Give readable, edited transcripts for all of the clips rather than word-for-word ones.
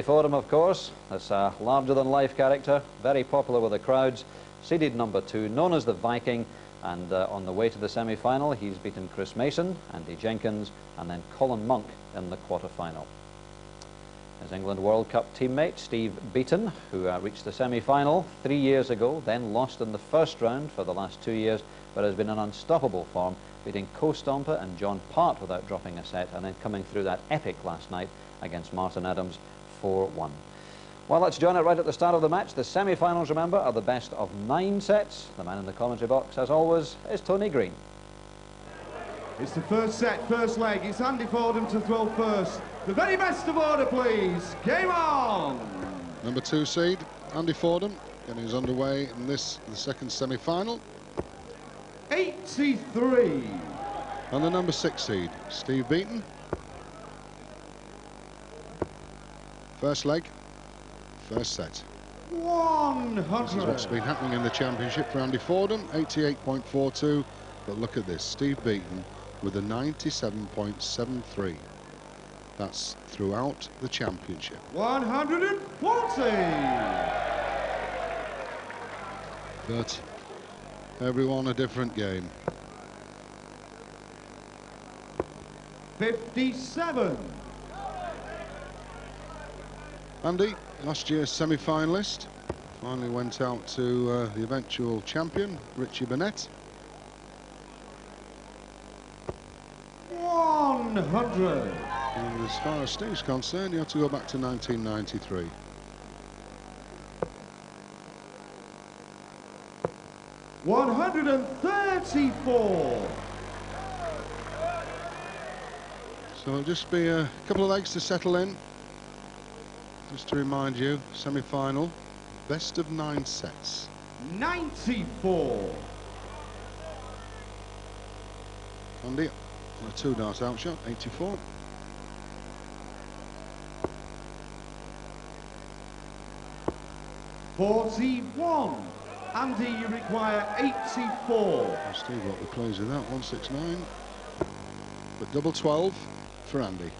Fordham, of course, this larger-than-life character, very popular with the crowds, seeded number 2, known as the Viking, and on the way to the semi-final, he's beaten Chris Mason, Andy Jenkins, and then Colin Monk in the quarter-final. His England World Cup teammate, Steve Beaton, who reached the semi-final 3 years ago, then lost in the first round for the last 2 years, but has been in unstoppable form, beating co-stomper and John Part without dropping a set, and then coming through that epic last night against Martin Adams, 4-1. Well, let's join it right at the start of the match. The semi-finals, remember, are the best of 9 sets. The man in the commentary box, as always, is Tony Green. It's the first set, first leg. It's Andy Fordham to throw first. The very best of order, please. Game on! Number 2 seed, Andy Fordham, getting us underway in this, the second semi-final. 83. And the number 6 seed, Steve Beaton. First leg, first set. 100. This is what's been happening in the championship for Andy Fordham, 88.42. But look at this, Steve Beaton with a 97.73. That's throughout the championship. 140. But everyone a different game. 57. Andy, last year's semi-finalist, finally went out to the eventual champion, Richie Burnett. 100. And as far as Steve's concerned, you have to go back to 1993. $134. So it'll just be a couple of legs to settle in. Just to remind you, semi-final, best of 9 sets. 94. Andy, a 2-dart out shot, 84. $41. Andy, you require 84. And Steve will be pleased with that, 169. But double 12 for Andy.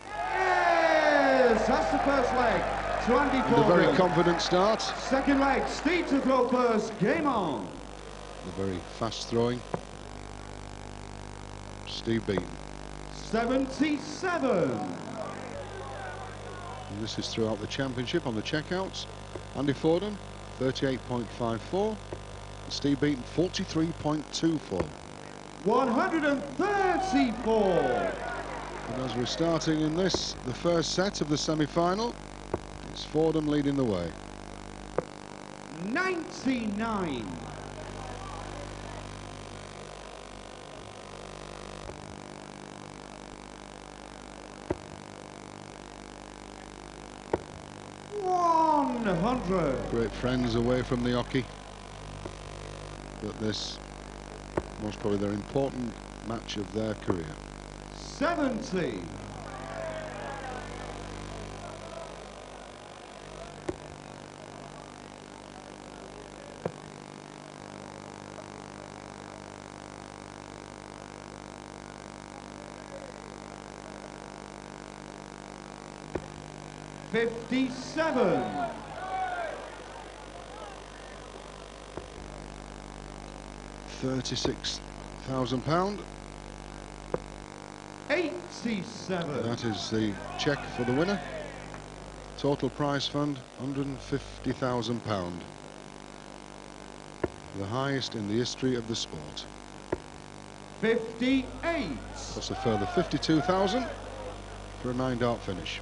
Yes, that's the first leg to Andy Fordham. And a very confident start. Second leg, Steve to throw first. Game on. The very fast throwing. Steve Beaton. 77. And this is throughout the championship on the checkouts. Andy Fordham, 38.54. And Steve Beaton, 43.24. 134. And as we're starting in this, the first set of the semi-final, it's Fordham leading the way. 99. $100. Great friends away from the hockey. But this was probably their important match of their career. 70. $57. £36,000. 87. That is the check for the winner. Total prize fund, £150,000. The highest in the history of the sport. 58. That's a further 52,000 for a 9-dart finish.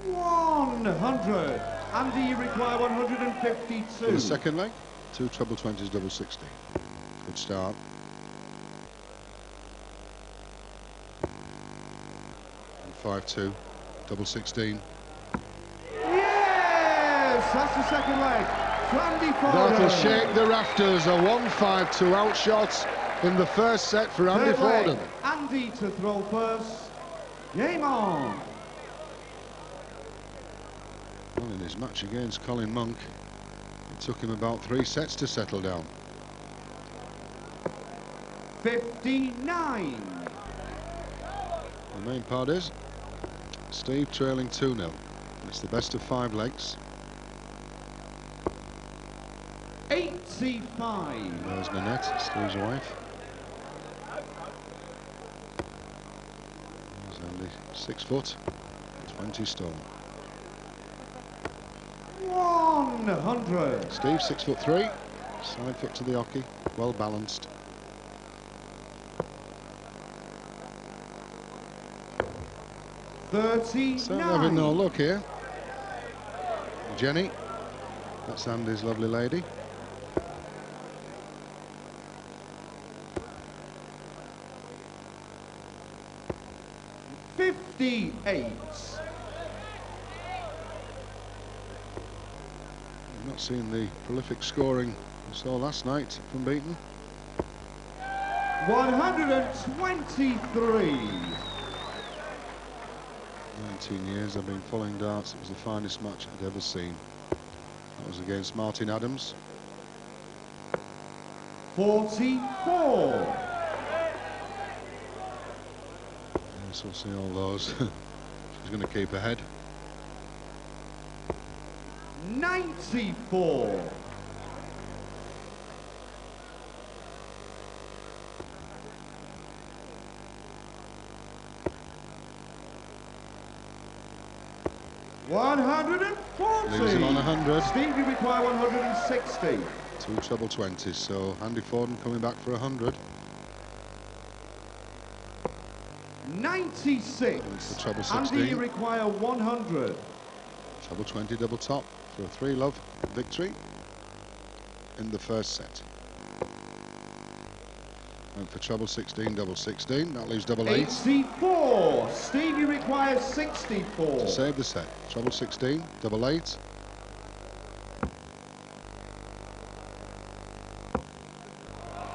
$100. Andy, you require 152. For the second leg, 2 treble 20s, double 60. Good start. And 5-2, double 16. Yes, that's the second leg. To Andy Fordham. That'll shake the rafters. A 1-5-2 outshot in the first set for Andy Fordham. Andy to throw first. Game on. Well, in his match against Colin Monk, it took him about 3 sets to settle down. 59. The main part is Steve trailing 2-0. It's the best of 5 legs. 85. There's Nanette, Steve's wife. There's Andy, 6 foot, 20 stone. 100. Steve, 6'3", side foot to the hockey, well balanced. So having no luck here. Jenny, that's Andy's lovely lady. $58. I've not seen the prolific scoring we saw last night from Beaton. 123. 19 years I've been following darts. It was the finest match I'd ever seen. That was against Martin Adams. 44. Yes, we'll see all those. She's going to keep ahead. 94. 140. Leaves him on 100. Steve, you require 160. 2 treble 20s, so Andy Fordham coming back for 100. 96. It's the treble 16. Andy, you require 100. Treble 20 double top for a 3-love victory in the first set. And for treble 16 double 16, that leaves double 8. 84. Steve, you require 64. To save the set. Treble 16 double 8.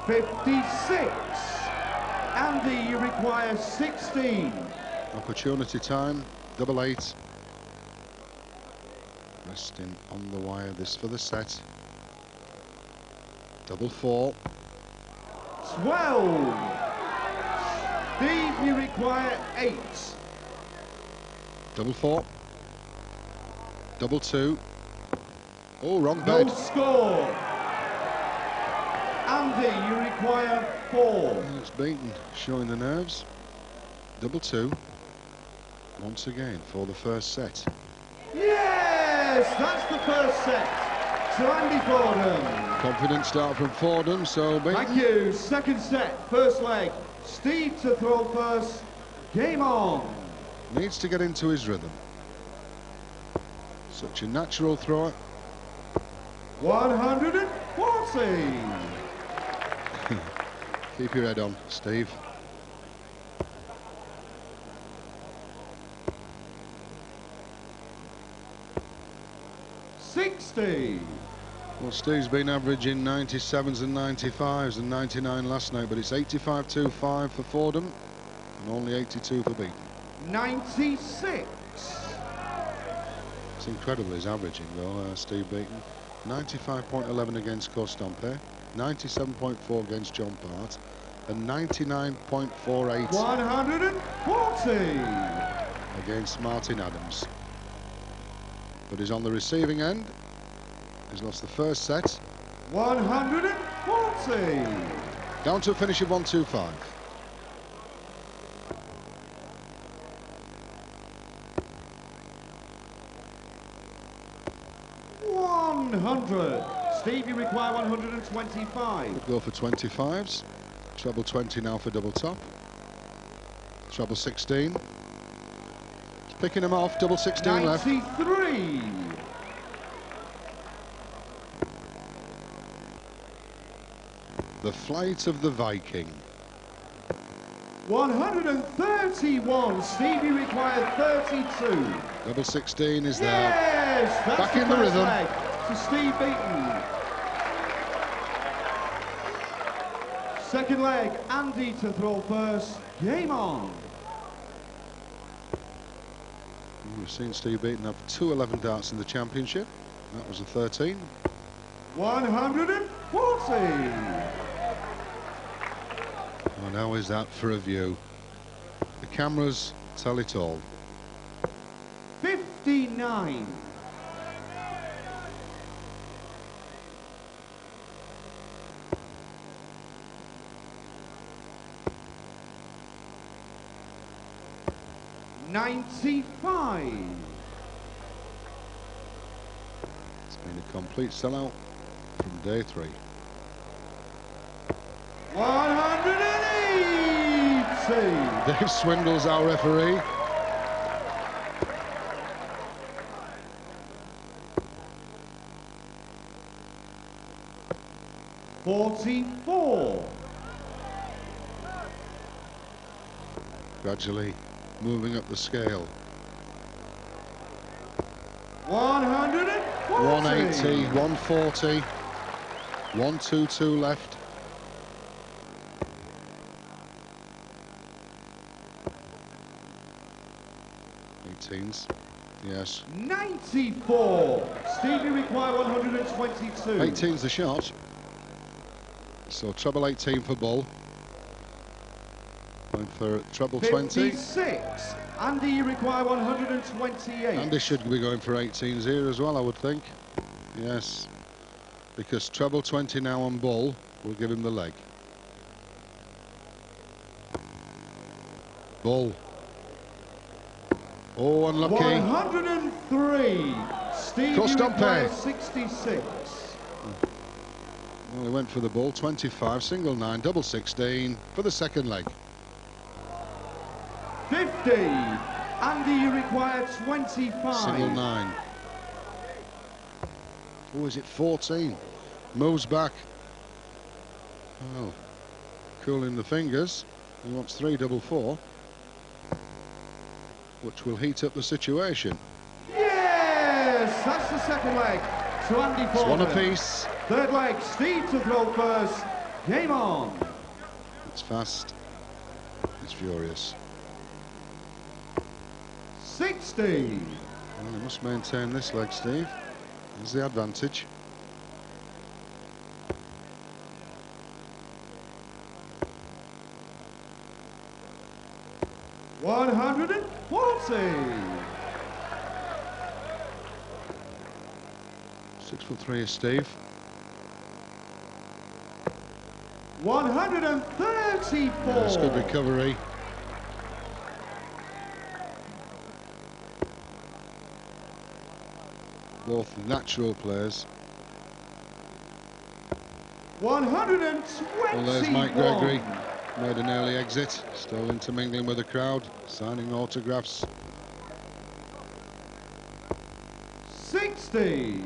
$56. Andy, you require 16. Opportunity time, double 8. Resting on the wire, this for the set. Double 4. 12. Steve, you require 8. Double 4. Double 2. Oh, wrong No bed. score. Andy, you require 4. It's Beaton showing the nerves. Double 2. Once again for the first set. Yes, that's the first set. So Andy Fordham. Confident start from Fordham, so Beaton. Thank you. Second set, first leg. Steve to throw first. Game on. Needs to get into his rhythm. Such a natural thrower. 140. Keep your head on, Steve. $60. Well, Steve's been averaging 97s and 95s and 99 last night, but it's 85.25 for Fordham and only 82 for Beaton. 96. It's incredible his averaging, though, Steve Beaton. 95.11 against Costompe, 97.4 against John Part, and 99.48 140. against Martin Adams. But he's on the receiving end. He's lost the first set. 140. Down to a finish of 125. Steve, you require 125. Could go for 25s. Treble 20 now for double top. Treble 16. It's picking him off. Double 16 left. 93. The flight of the Viking. 131. Steve, you require 32. Double 16 is there. Yes, that's Back the in the first rhythm. leg to Steve Beaton. Second leg, Andy to throw first. Game on. We've seen Steve Beaton have 2 11 darts in the championship. That was a 13. 140. And how is that for a view? The cameras tell it all. 59. $95. It's been a complete sellout from day 3. 180. Dave Swindle's our referee. $44. Gradually moving up the scale. 140. 180, 140, 122 left. Eighteens, yes. 94. Stevie require 122. 18's the shot. So treble 18 for Bull. Going for treble 20. 56. Andy, you require 128. Andy should be going for 18s here as well, I would think. Yes, because treble 20 now on Bull will give him the leg. Bull. Oh, unlucky. 103. Steve, you require 66. Well, he went for the Bull. 25, single 9, double 16 for the second leg. 50. Andy, you require 25. Single 9. Oh, is it 14? Moves back. Oh, cooling the fingers. He wants 3 double 4, which will heat up the situation. Yes, that's the second leg to Andy It's Fordham. one apiece. Third leg, Steve to throw first. Game on. It's fast. It's furious. 60. Well, he must maintain this leg, Steve. There's the advantage. $140. 6'3" is Steve. 134. Yes, good recovery. Both natural players. 121. Well, there's Mike Gregory. Made an early exit. Still intermingling with the crowd. Signing autographs. 60.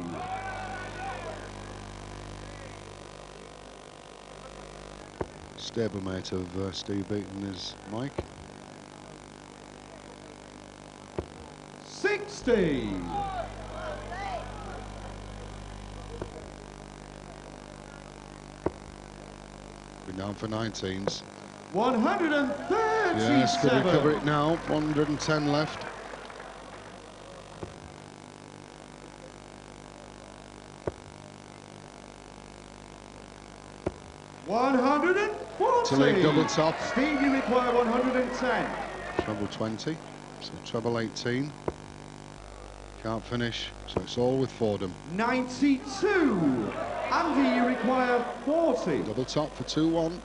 Stablemate of Steve Beaton is Mike. 60. We're down for 19s. 137. Yes, could recover it now. 110 left. To leave double top. Steve, you require 110. Treble 20. So treble 18. Can't finish. So it's all with Fordham. 92. Andy, you require 40. Double top for 2-1.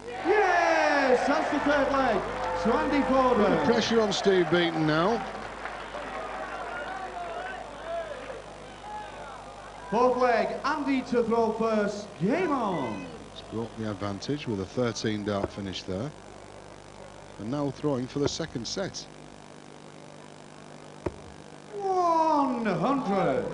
Yes, that's the third leg. So Andy Fordham. Pressure on Steve Beaton now. Fourth leg, Andy to throw first. Game on. He's brought the advantage with a 13 dart finish there. And now throwing for the second set. 100.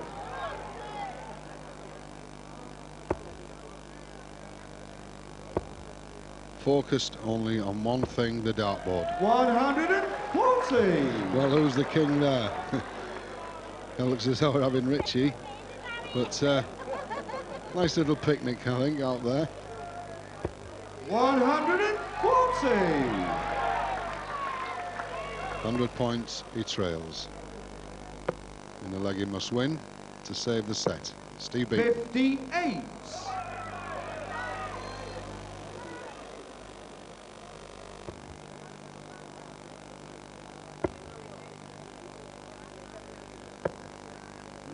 Focused only on one thing, the dartboard. 140. Well, who's the king there? It looks as though we're having Richie. But nice little picnic, I think, out there. 140. 100 points, he trails. In the leg he must win to save the set. Steve Beaton. 58.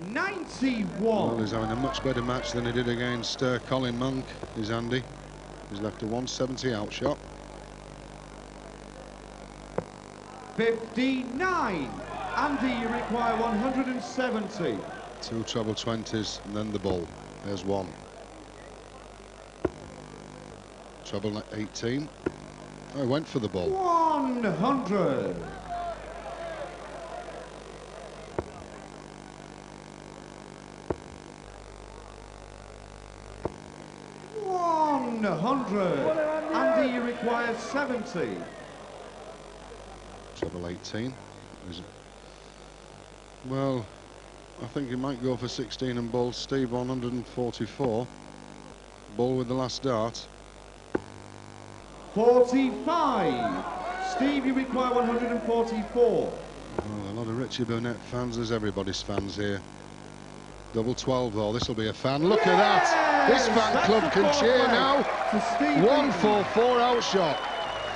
91. Well, he's having a much better match than he did against Colin Monk, is Andy. He's left a 170 outshot. 59. Andy, you require 170. 2 treble 20s and then the bull. There's one. Treble 18. Oh, he went for the bull. 100. 100. Andy, you require 70. Treble 18. Well, I think he might go for 16 and bull. Steve 144. Bull with the last dart. 45. Steve, you require 144. Well, a lot of Richie Burnett fans. There's everybody's fans here. Double 12 though. This will be a fan. Look at that. This fan club can cheer now. 144 outshot.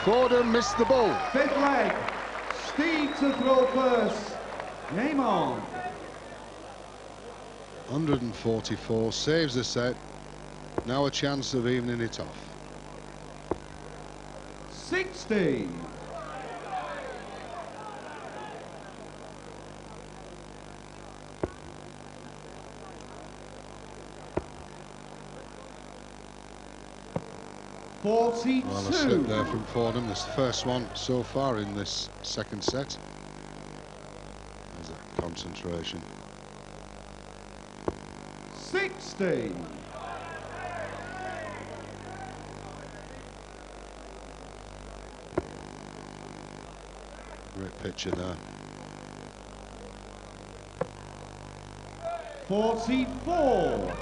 Fordham missed the bull. Fifth leg. Steve to throw first. Game on. 144 saves the set. Now a chance of evening it off. 60. 42. Well, a slip there from Fordham. This first one so far in this second set. There's that concentration. 60. Great picture there. 44.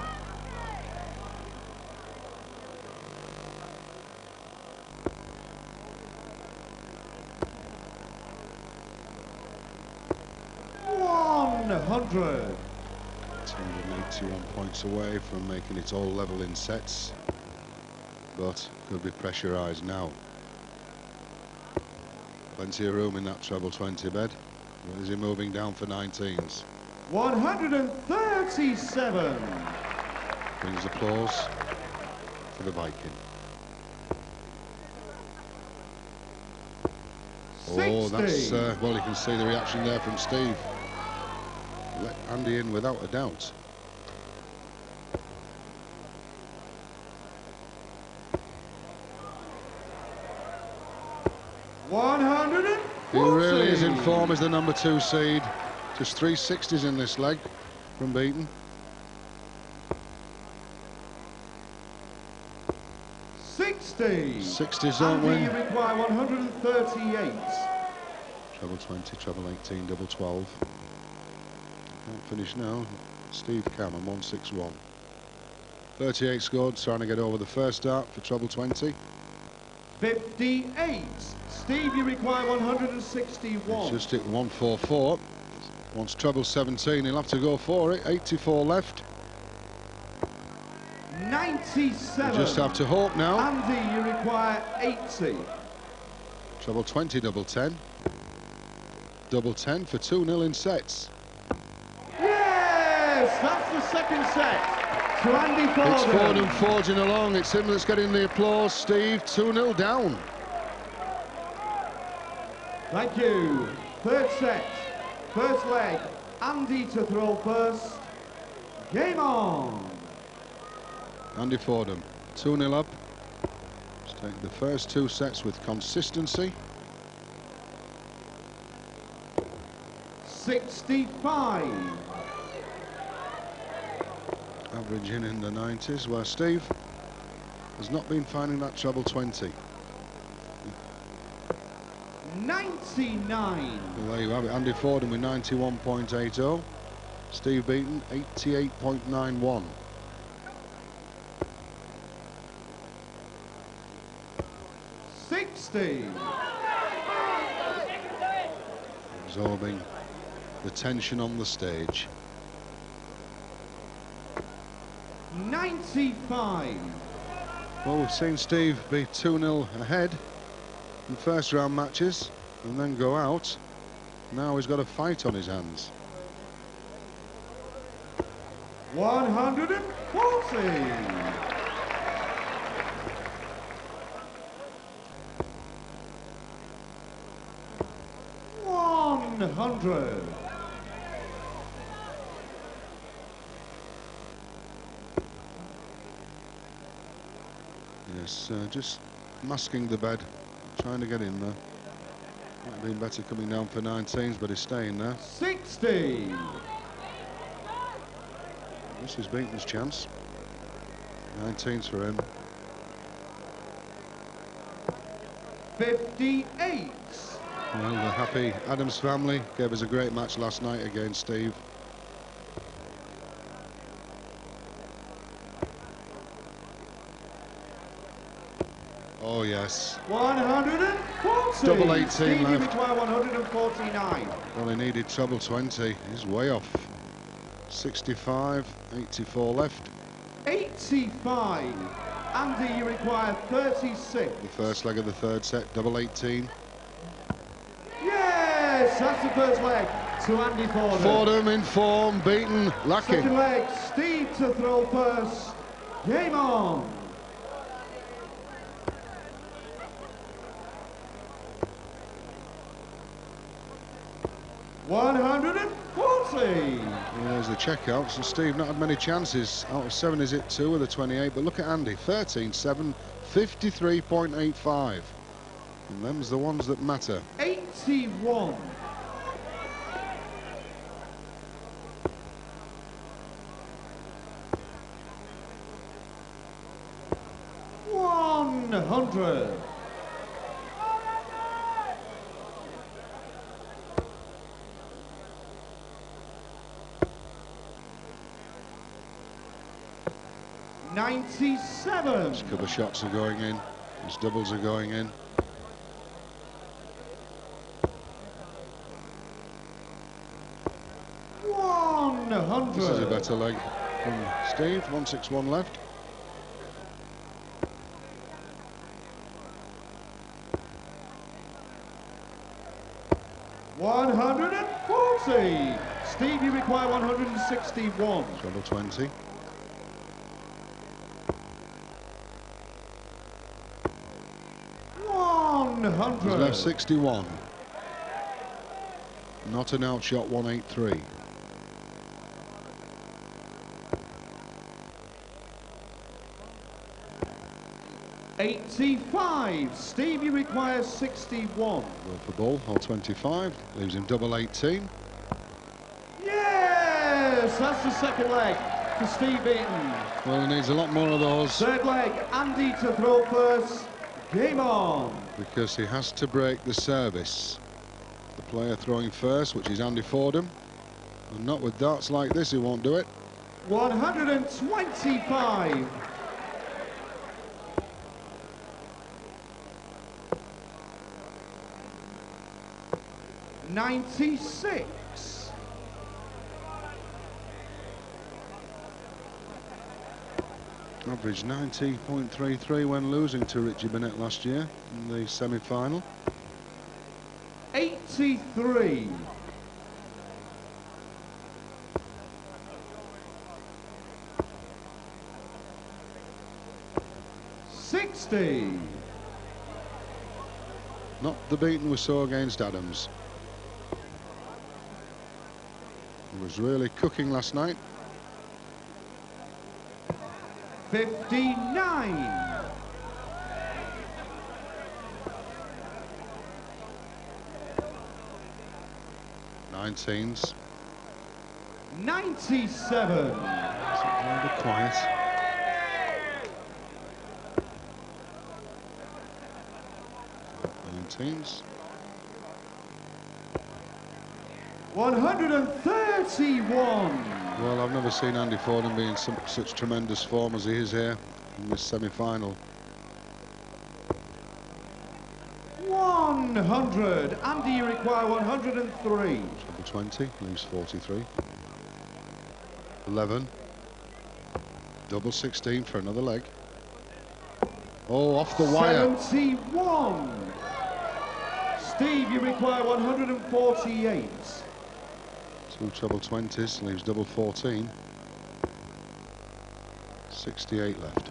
100. 281 points away from making it all level in sets, but could be pressurised now. Plenty of room in that treble 20 bed. Where is he moving down for 19s? 137. Brings applause for the Viking. 60. Oh, that's well, you can see the reaction there from Steve. Let Andy in without a doubt. He really is in form as the number 2 seed. Just 3 60s in this leg from Beaton. 60. 60s don't Andy, win. you require 138. Treble 20, treble 18, double 12. Can't finish now. Steve Cameron 161. 38 scored, trying to get over the first start for treble 20. 58. Steve, you require 161. He's just hit 144. Wants treble 17, he'll have to go for it. 84 left. 97. You just have to hope now. Andy, you require 80. Treble 20, double 10. Double 10 for 2-0 in sets. Yes, that's the second set to Andy Fordham. It's Fordham forging along. It's him that's getting the applause. Steve 2-0 down. Thank you. Third set, first leg. Andy to throw first. Game on. Andy Fordham 2-0 up. He's taken the first 2 sets with consistency. 65. Averaging in the 90s, where Steve has not been finding that treble 20. 99. Well, there you have it. Andy Fordham with 91.80. Steve Beaton 88.91. Absorbing the tension on the stage. 95. Well, we've seen Steve be 2-0 ahead in first round matches and then go out. Now he's got a fight on his hands. 140. 100. Yes, just masking the bed, trying to get in there. Might have been better coming down for 19s, but he's staying there. 60. This is Beaton's chance. 19s for him. 58. Well, the happy Adams family gave us a great match last night against Steve. Oh yes. 140. Double 18 Steve, you left. require 149. Well, he needed treble 20. He's way off. 65, 84 left. 85. Andy, you require 36. The first leg of the third set, double 18. Yes, that's the first leg to Andy Fordham. Fordham in form, Beaton lacking. Second leg, Steve to throw first. Game on. There's the checkout. So Steve not had many chances. Out of 7 is it 2 with a 28. But look at Andy, 13-7, 53.85. And them's the ones that matter. 81. 100. 97. His couple of shots are going in. His doubles are going in. This is a better leg from Steve. 161 left. $140. Steve, you require 161. Treble 20. He's left 61. Not an outshot, 183. $85. Steve, you require 61. Go for ball, or 25. Leaves him double 18. Yes, that's the second leg for Steve Beaton. Well, he needs a lot more of those. Third leg, Andy to throw first. Game on. Because he has to break the service. The player throwing first, which is Andy Fordham. And not with darts like this, he won't do it. 125. 96. Average 90.33 when losing to Richie Bennett last year in the semi-final. 83. 60. Not the Beaton we saw against Adams. He was really cooking last night. 59. 19s. 97. Rather quiet. Teams. 131. Well, I've never seen Andy Fordham be in such tremendous form as he is here in this semi-final. 100. Andy, you require 103. Double 20, leaves 43. 11. Double 16 for another leg. Oh, off the wire. 71. Steve, you require 148. Two treble 20s, leaves double 14. 68 left.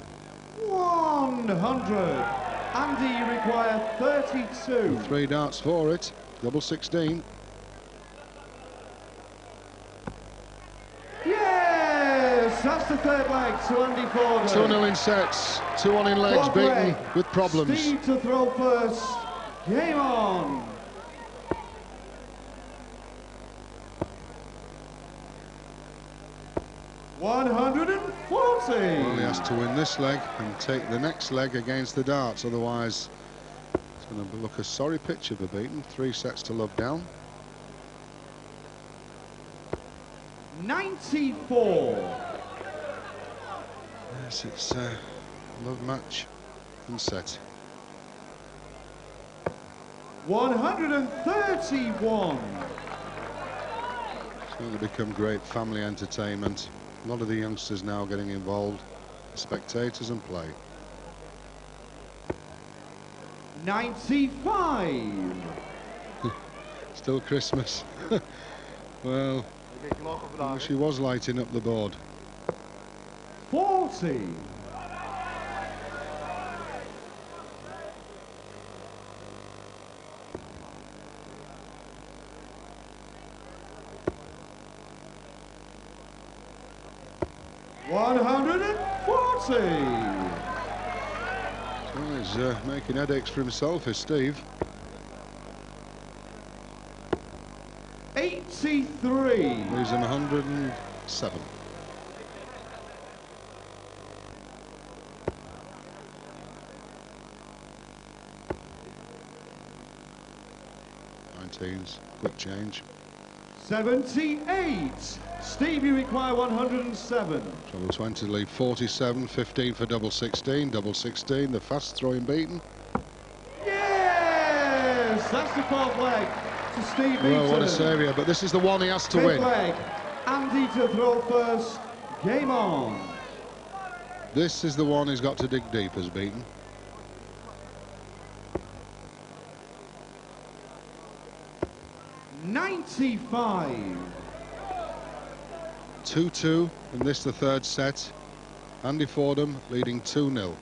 100. Andy, you require 32. 3 darts for it. Double 16. Yes, that's the third leg to Andy Fordham. 2-0 in sets. 2 on in legs. Fourth Beaton leg. with problems. Steve to throw first. Game on. Well, he has to win this leg and take the next leg against the darts, otherwise it's going to look a sorry picture for Beaton. 3 sets to love down. 94. Yes, it's a love match and set. 131. It's going to become great family entertainment. A lot of the youngsters now getting involved, spectators and play. 95. Still Christmas. Well, I wish he was lighting up the board. 40. 140. Well, he's making headaches for himself, is Steve. 83. Losing 107. Quick change. 78. Steve, you require 107. Treble 20 lead 47, 15 for double 16. Double 16, the fast throwing Beaton. Yes, that's the fourth leg to Steve Beaton. Well, what a saviour, but this is the one he has to win. Fifth leg, Andy to throw first. Game on. This is the one he's got to dig deep as Beaton. $95. 2-2 in this, the third set. Andy Fordham leading 2-0.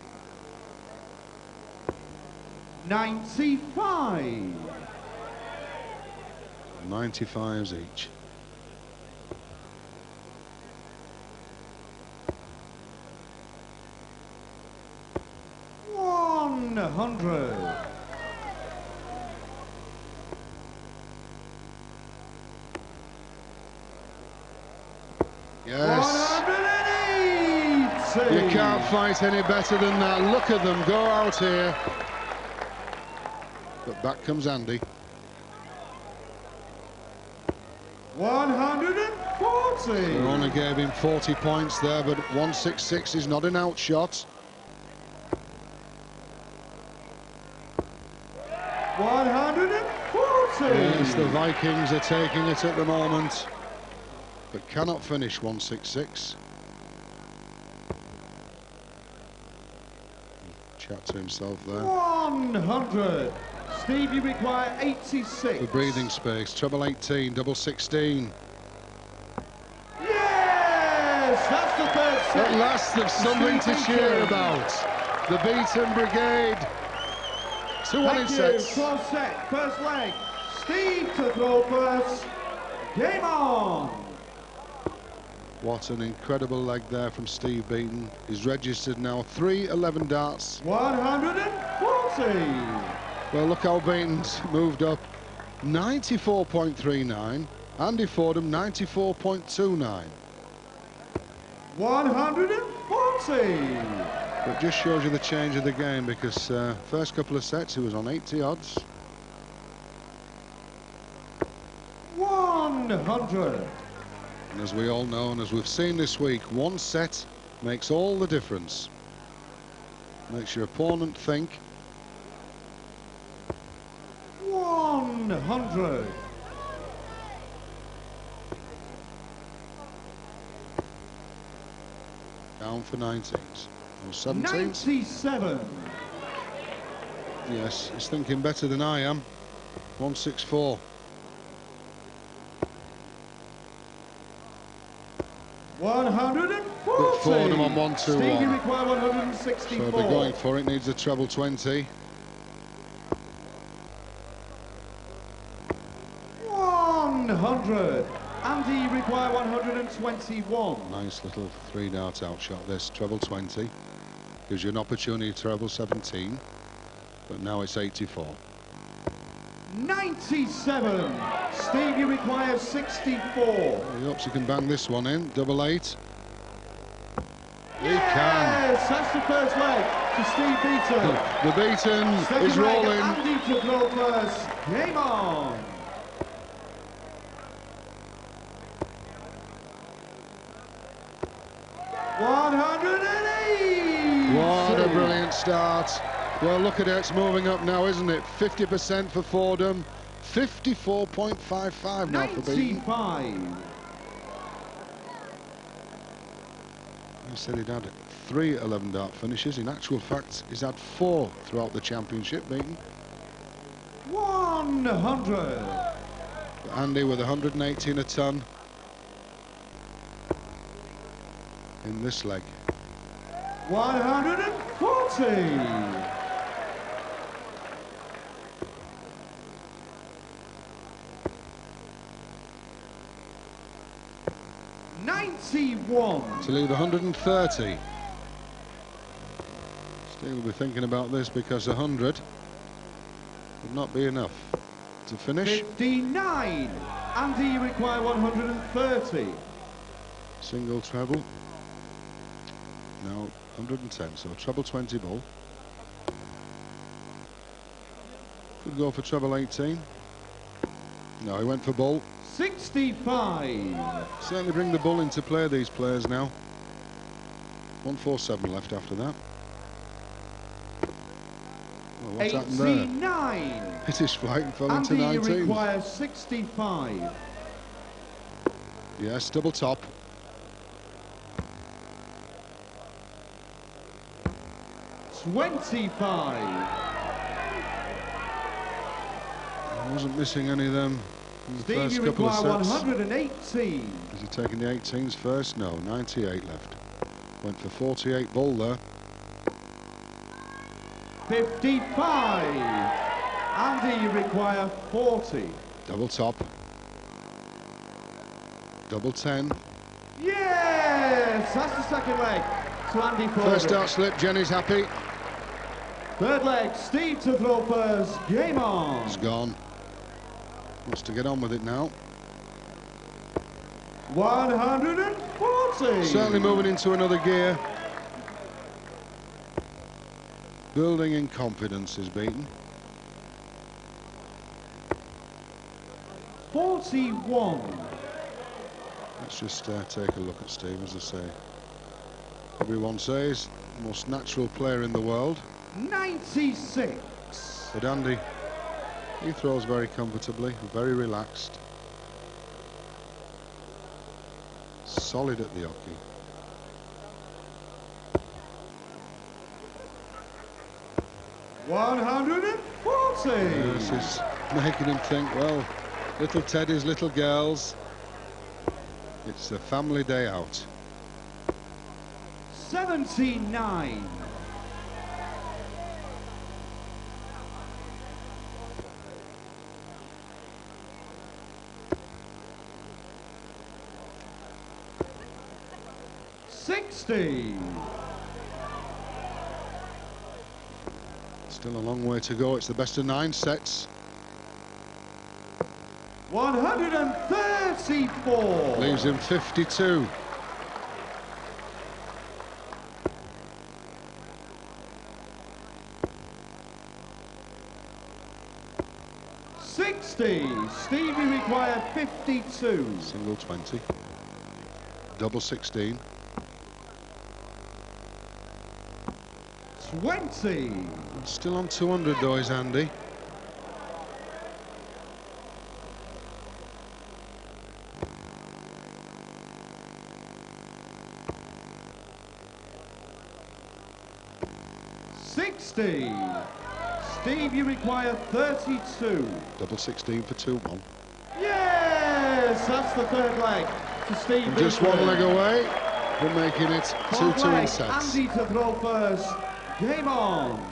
95. 95s each. $100. Yes. 180. You can't fight any better than that. Look at them go out here. But back comes Andy. 140. They only gave him 40 points there, but 166 is not an outshot. 140. Yes, the Vikings are taking it at the moment, but cannot finish 166. Chat to himself there. 100. Steve, you require 86. The breathing space. Treble 18, double 16. Yes, that's the third set. At last, there's something to cheer about. The Beaton Brigade. 2-1 in sets. 12th set, first leg. Steve to throw first. Game on. What an incredible leg there from Steve Beaton. He's registered now 311 darts. 140. Well, look how Beaton's moved up. 94.39. Andy Fordham 94.29. 140. It just shows you the change of the game, because first couple of sets he was on 80 odds. 100. And as we all know, and as we've seen this week, one set makes all the difference. Makes your opponent think. 100. Down for 19s. Or 17s. 97. Yes, he's thinking better than I am. 164. 140. Fordham on 1-2-1. Steve, you require 164. So they're going for it, needs a treble 20. 100. Andy, you require 121. Nice little 3-dart out shot this, treble 20. Gives you an opportunity to treble 17, but now it's 84. 97. Steve, you require 64. He hopes he can bang this one in, double 8. He can. Yes, that's the first leg to Steve Beaton. The Beaton Second is leg, rolling. Andy to throw first. Game on. What a brilliant start. Well, look at it, it's moving up now, isn't it? 50% for Fordham, 54.55 now for Beaton. 95. He said he'd had 3 11-dart finishes. In actual fact, he's had 4 throughout the championship, Beaton. 100. Andy with 118 a ton in this leg. 140. 91. To leave 130. Steve will be thinking about this because 100 would not be enough to finish. 59. Andy, you require 130. Single treble. Now 110, so treble 20 ball. Could go for treble 18. No, he went for bull. 65. Certainly bring the bull into play, these players now. 147 left after that. Well, what's happened there? 89. It is flight and fell into Andy, you 19. require 65. Yes, double top. $25. I wasn't missing any of them in the Steve, first you couple of require sets. 118. Is he taking the 18s first? No, 98 left. Went for 48 ball there. 55. Andy, you require 40. Double top. Double 10. Yes, that's the second leg to Andy Fordham. First start slip, Jenny's happy. Third leg, Steve to throw first. Game on. It's gone. Wants to get on with it now. 140. Certainly moving into another gear. Building in confidence is Beaton. 41. Let's just take a look at Steve, as I say. Everyone says, most natural player in the world. 96. But Andy, he throws very comfortably, very relaxed. Solid at the hockey. $140. This is making him think, well, little teddies, little girls. It's a family day out. 79. $60. Still a long way to go. It's the best of 9 sets. 134. Leaves him 52. $60. Steve, you require 52. Single 20. Double 16. 20. Still on 200 though is Andy. $60. Steve, you require 32. Double 16 for 2-1. Yes, that's the third leg to Steve Beaton. Just one leg away from making it 2-2 in sets. Andy to throw first. Game on.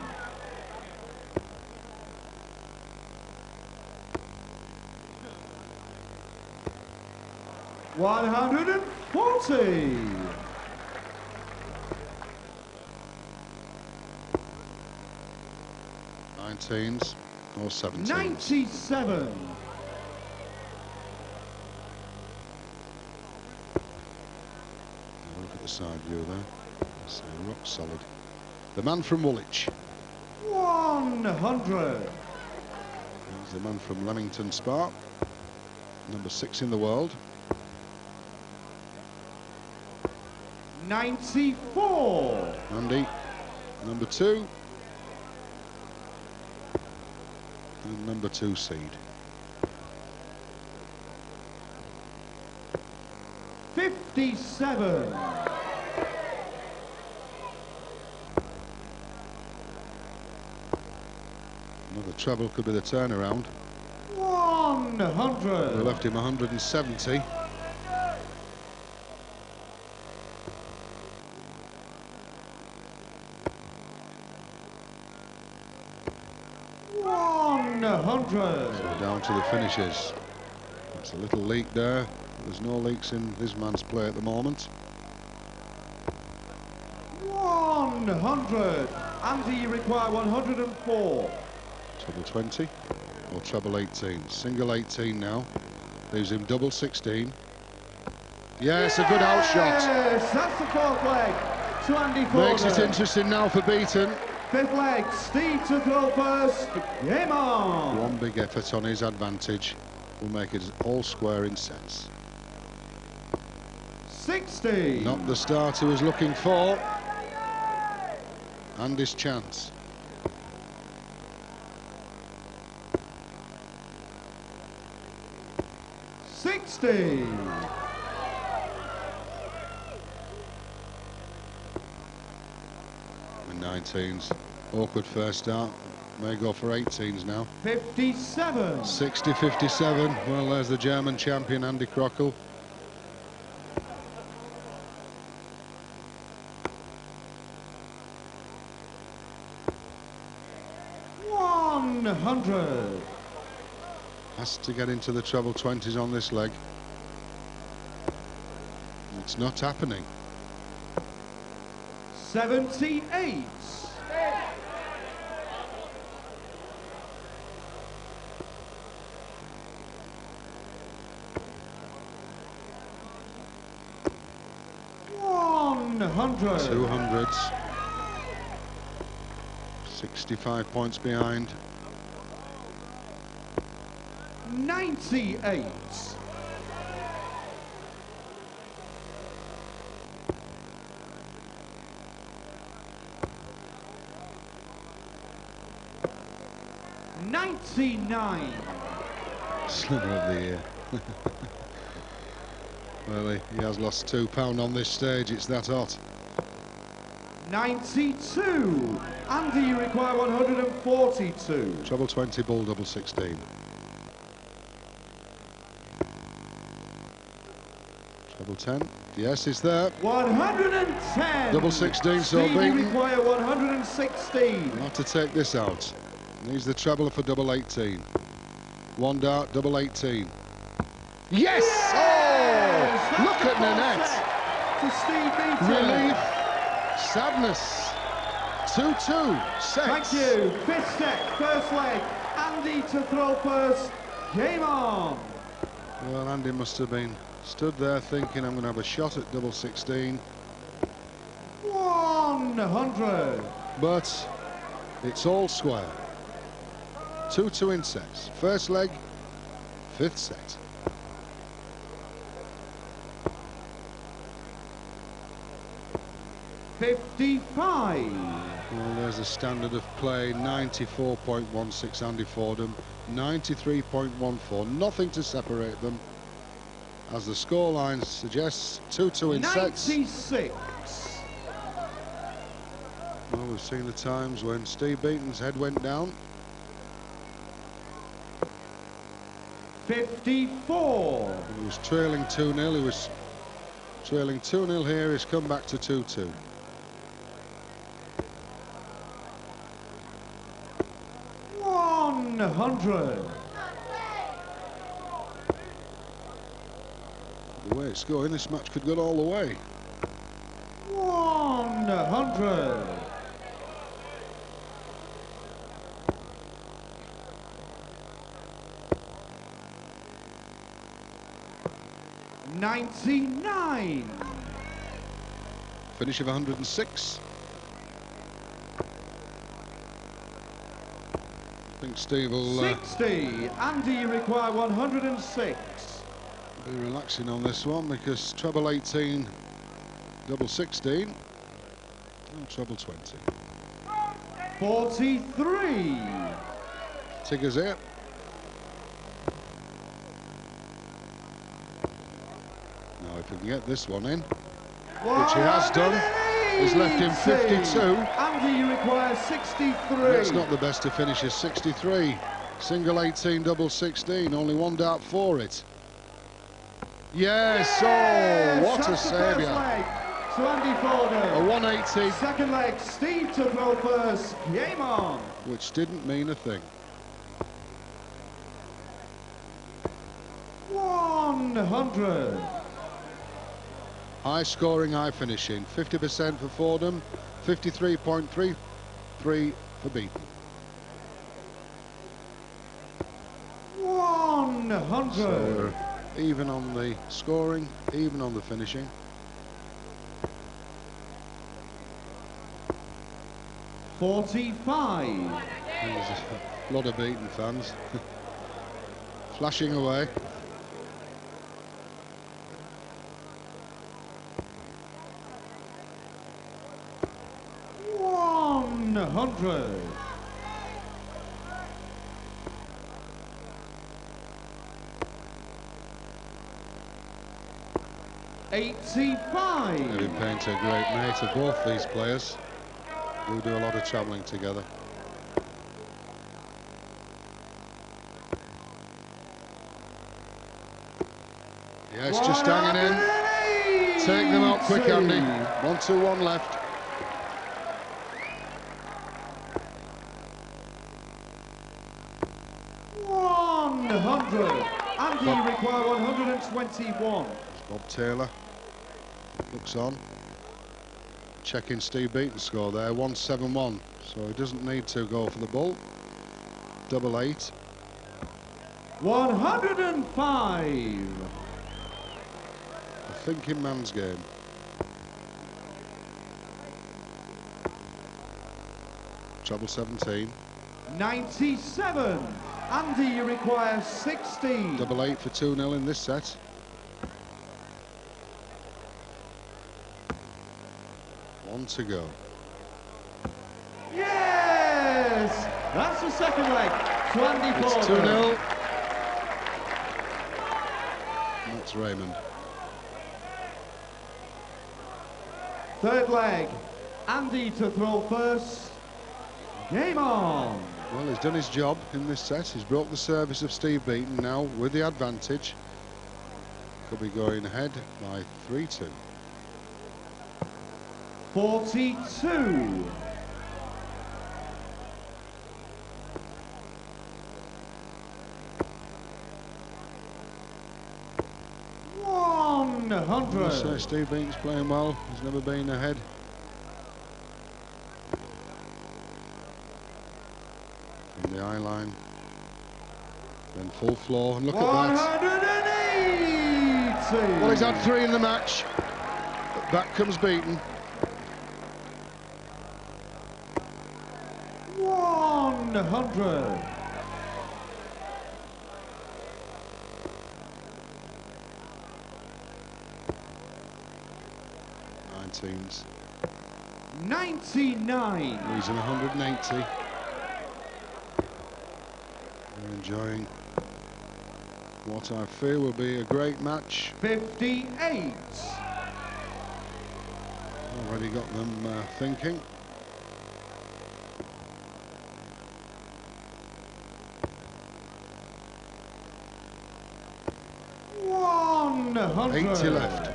$140. 19s or 17s. 97. Look at the side view there. So rock solid. The man from Woolwich. 100. He's the man from Leamington Spa. Number 6 in the world. 94. Andy, number 2. And number 2 seed. 57. Another treble could be the turnaround. 100. They left him 170. So down to the finishes. That's a little leak there. There's no leaks in this man's play at the moment. 100. Andy, you require 104. Treble 20 or treble 18. Single 18 now. Leaves him double 16. Yes, a good out shot. Yes, that's the 4th leg to Andy Fordham. Makes it interesting now for Beaton. 5th leg, Steve to throw first. Game on. One big effort on his advantage will make it all square in sets. 60. Not the start he was looking for. And his chance. $60. The 19s. Awkward first start. May go for 18s now. 57. 60-57. Well, there's the German champion, Andy Crockle. $100. Has to get into the treble 20s on this leg. It's not happening. 78. $100. 200s. 65 points behind. 98. $99. Sliver of the year. Well, he has lost £2 on this stage. It's that hot. 92. Andy, you require 142. Treble 20, bull double 16. Treble 10. Yes, it's there. 110. Double 16, so Steve, you Beaton require 116. will have to take this out. Needs the treble for double 18. One dart, double 18. Yes! Oh! Look at Nanette. To Steve Beaton. Relief. Sadness. 2-2. Sets. Thank you. 5th set, 1st leg. Andy to throw first. Game on. Well, Andy must have been stood there thinking, I'm going to have a shot at double 16. 100. But it's all square. 2-2 in sets. 1st leg, 5th set. $55. Well, there's a standard of play, 94.16 Andy Fordham, 93.14. Nothing to separate them. As the scoreline suggests, 2-2 in sets. 96. Well, we've seen the times when Steve Beaton's head went down. 54. He was trailing 2-0. He was Trailing 2-0 here, he's come back to 2-2. The way it's going, this match could go all the way. 100. 99. Finish of 106. I think Steve will 60. Andy, you require 106. be relaxing on this one because treble 18, double 16, and treble 20. 43. Tigger's here. Now if we can get this one in, which he has done, he's left him 52. Andy, you require 63. It's not the best of finishes, 63. Single 18, double 16, only one dart for it. Yes, oh, what a saviour. To Andy Fordham. A 180. Second leg, Steve to throw first. Game on. Which didn't mean a thing. 100. High scoring, high finishing. 50% for Fordham, 53.33 for Beaton. 100. So, even on the scoring, even on the finishing. $45. There's a lot of Beaton fans flashing away. $100. 85. David Painter, great mate of both these players who do a lot of travelling together. Yes, just hanging in. Take them out quick, Andy. 1-2-1 left. Andy, you require 121. Bob Taylor looks on. Checking Steve Beaton's score there, 171. So he doesn't need to go for the ball. Double 8. 105. A thinking man's game. Treble 17. 97. Andy, you require 60. Double 8 for 2-0 in this set. One to go. Yes! That's the second leg to Andy It's Fordham. 2-0. That's Raymond. Third leg, Andy to throw first. Game on. Well, he's done his job in this set. He's broke the service of Steve Beaton now with the advantage. Could be going ahead by 3-2. 42. 100. Steve Beaton's playing well. He's never been ahead. From the eye line. Then full floor. And look at that. 180. Well, he's had 3 in the match. But back comes Beaton. 100. 19s. 99. Losing 180. We're enjoying what I fear will be a great match. 58. Already got them thinking. $80 left.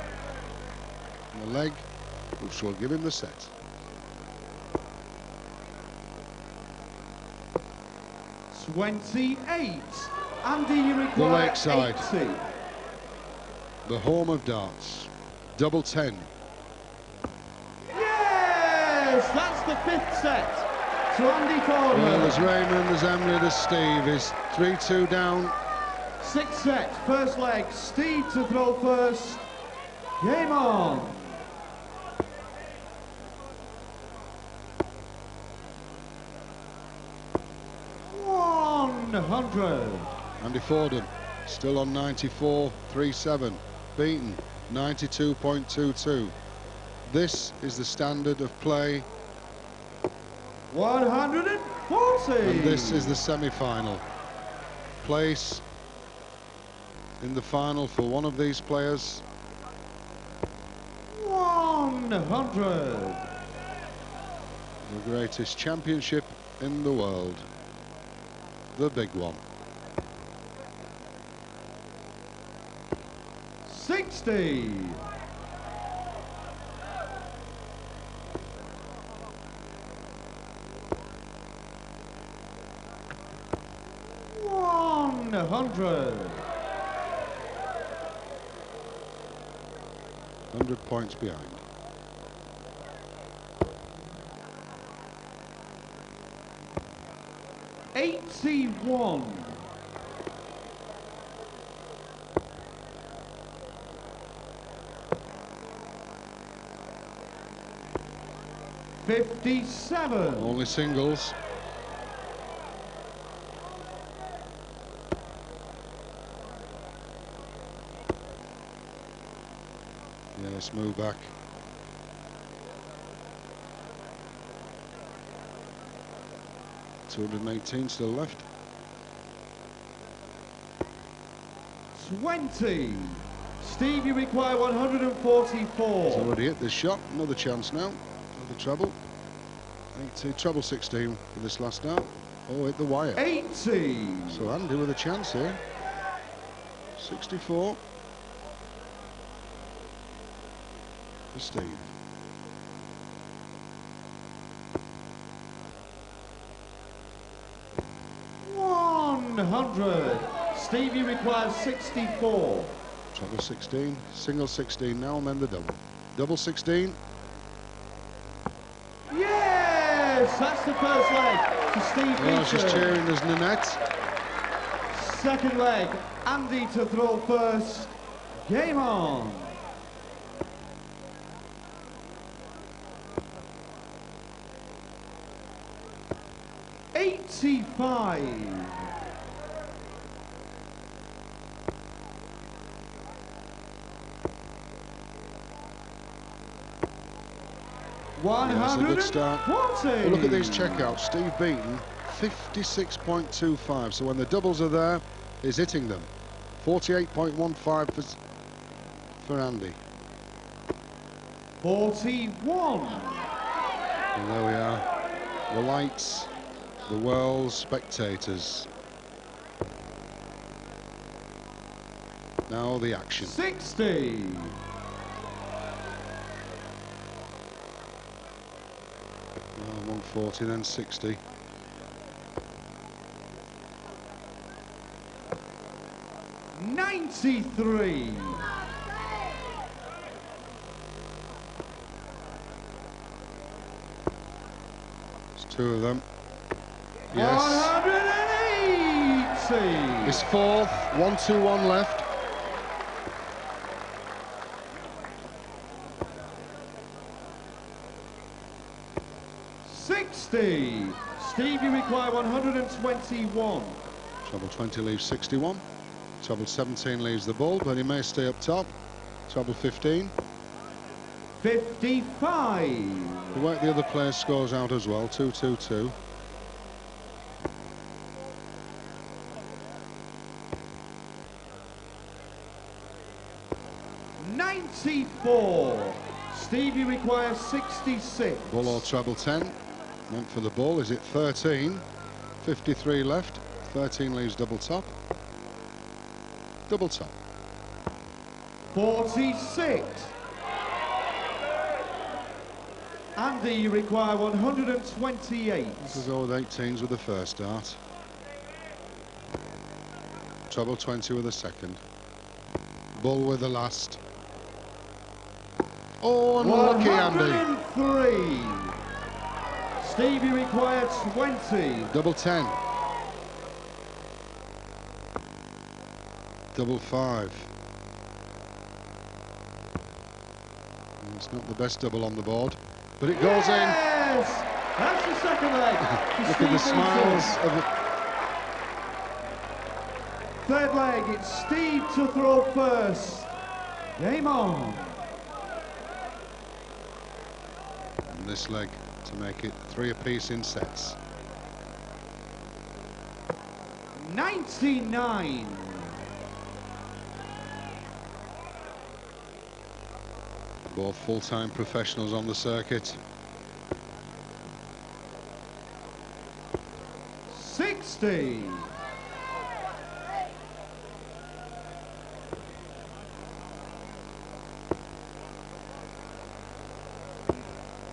a leg, which will give him the set. $28. Andy, you The require Lakeside, 80. the home of darts. Double 10. Yes, that's the 5th set to Andy Fordham. Well, there's Raymond, there's Emily, there's Steve. Is 3-2 down. 6th set, first leg. Steve to throw first. Game on. Andy Fordham still on 94.37. Beaton 92.22. This is the standard of play. 140. And this is the semi-final. Place in the final for one of these players. 100. The greatest championship in the world. The big one. 60. $100. 100 points behind. $81. 57. Only singles. Yeah, let's move back. $218 still left. 20. Steve, you require 144. He's already hit this shot. Another chance now. Another treble. 80, treble 16 for this last dart. Oh, hit the wire. 80. So Andy with a chance here. 64. For Steve. $100. Stevie requires 64. Treble 16, single 16 now, and then the double. Double 16. Yes, that's the first leg to Steve Oh, she's Beaton. cheering, there's Nanette. Second leg, Andy to throw first. Game on. $85. 140. That's a good start. Well, look at these checkouts. Steve Beaton, 56.25. So when the doubles are there, he's hitting them. 48.15 for Andy. 41. And there we are. The lights, the world, spectators. Now the action. 60. Oh, 140, then 60. $93. There's two of them. Yes. 180. It's fourth. 1-2-1 left. $60. Steve, you require 121. Treble 20 leaves 61. Treble 17 leaves the ball, but he may stay up top. Treble 15. 55. The way the other player scores out as well. 2-2-2. $94. Stevie requires 66. Ball or treble 10. Went for the ball. Is it 13? 53 left. 13 leaves double top. Double top. 46. Andy, you require 128. This is all with 18s with the first start. Treble 20 with the second. Bull with the last. Oh, unlucky, Andy. 103. Steve, you require 20. Double 10. Double 5. It's not the best double on the board, but it goes in. Yes! That's the second leg. Look at the smiles of the... Third leg, it's Steve to throw first. Game on. And this leg to make it 3 apiece in sets. 99. Both full-time professionals on the circuit. 60.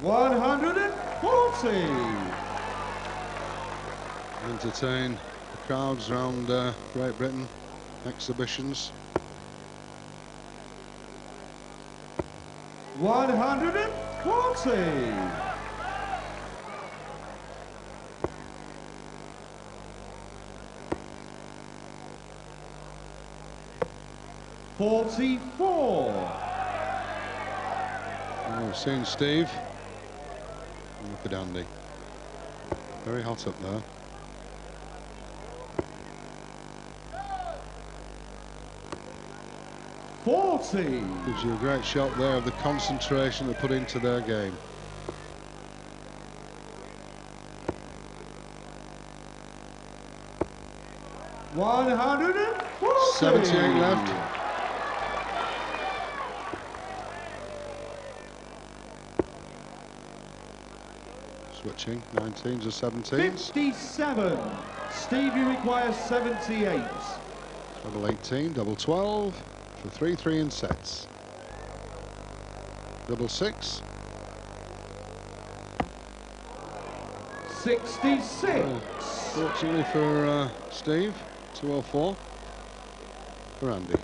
140. Entertain the crowds around Great Britain exhibitions. 140. 44. Oh, we've seen Steve. Look at Andy. Very hot up there. Gives you a great shot there of the concentration they put into their game. $140. 78 left. Switching, 19s or 17s. 57. Steve, you require 78. Double 18, double 12 for 3-3 in sets. Double 6. 66. Fortunately for Steve, 204 for Andy.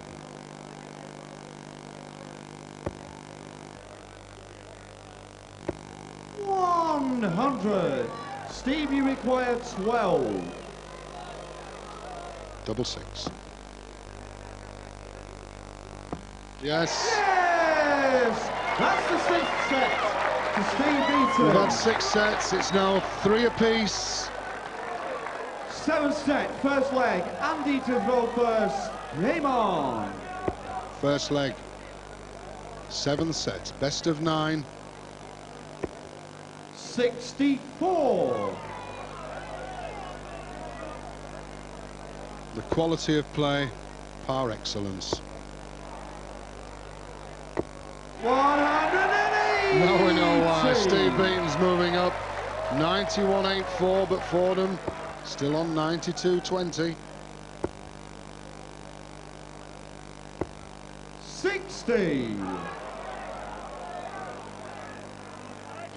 $100. Steve, you require 12. Double 6. Yes. Yes! That's the 6th set to Steve Beaton. We've had 6 sets. It's now 3 apiece. 7th set, first leg. Andy to throw first. Game on. First leg. 7th set. Best of 9. 64. The quality of play, par excellence. 180. Now we know why. Steve Beaton's moving up. 91.84, but Fordham still on 92.20. 60.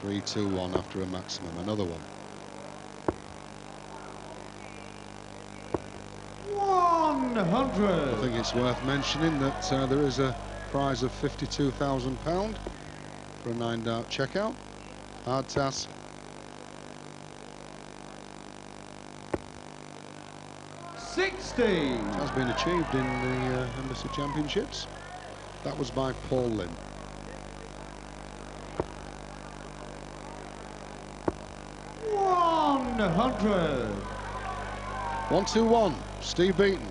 3-2-1 after a maximum. Another one. 100. I think it's worth mentioning that there is a prize of £52,000 for a 9-dart checkout. Hard task. 60. Has been achieved in the Embassy Championships. That was by Paul Lynn. 100. 1-2-1. Steve Beaton.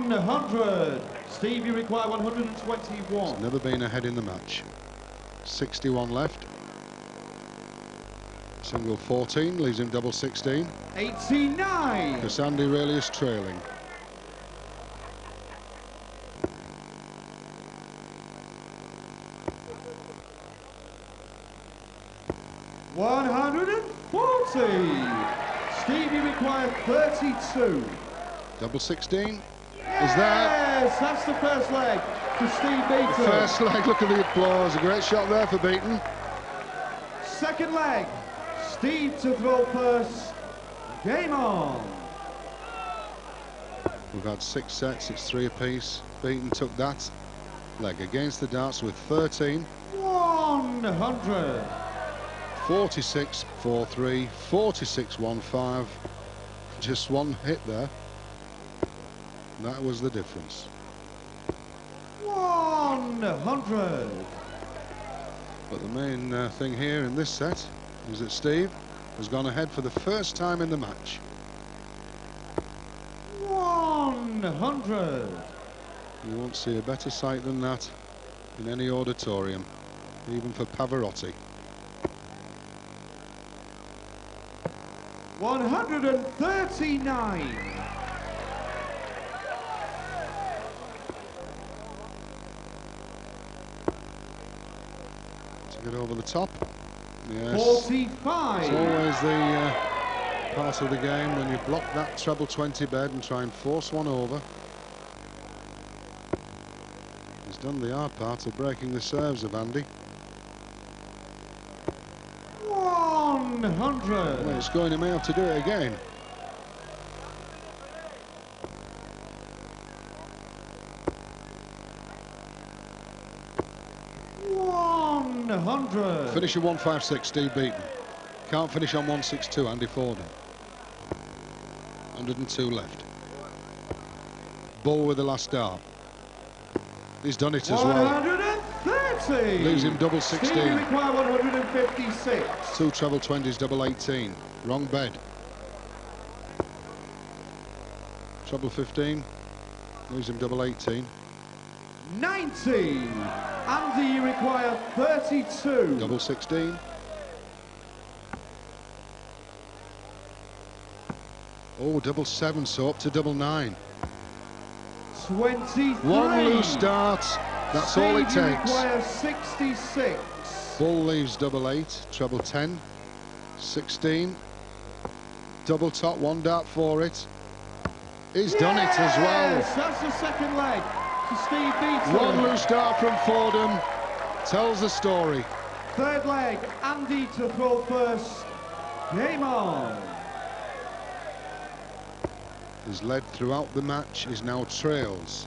$100. Steve, you require 121. Never been ahead in the match. 61 left. Single 14 leaves him double 16. 89. Because Andy really is trailing. $140. Steve, you require 32. Double 16. Yes, Is that? that's the first leg for Steve Beaton. First leg, look at the applause. A great shot there for Beaton. Second leg, Steve to throw first. Game on. We've had 6 sets, it's 3 apiece. Beaton took that leg against the darts with 13. 100. 46-4-3, 46-1-5. Just one hit there. That was the difference. 100. But the main thing here in this set is that Steve has gone ahead for the first time in the match. 100. You won't see a better sight than that in any auditorium, even for Pavarotti. 139. To get over the top. Yes. 45. It's always the part of the game when you block that treble 20 bed and try and force one over. He's done the hard part of breaking the serves of Andy. 100. Well, it's going to may have to do it again. Finish at 156, Steve Beaton. Can't finish on 162, Andy Fordham. 102 left. Bull with the last dart. He's done it as well. 130. Leaves him double 16. Steve require 156. 2 treble 20s, double 18. Wrong bed. Treble 15. Leaves him double 18. 90. Andy, you require 32. Double 16. Oh, double 7, so up to double 9. 23. One loose dart. That's all it Steve, you takes. require 66. Bull leaves double 8. Treble 10. 16. Double top, 1 dart for it. He's done it as well. Yes, that's the second leg to Steve Beaton. One loose dart from Fordham tells the story. Third leg, Andy to throw first. Game on. He's led throughout the match, is now trails.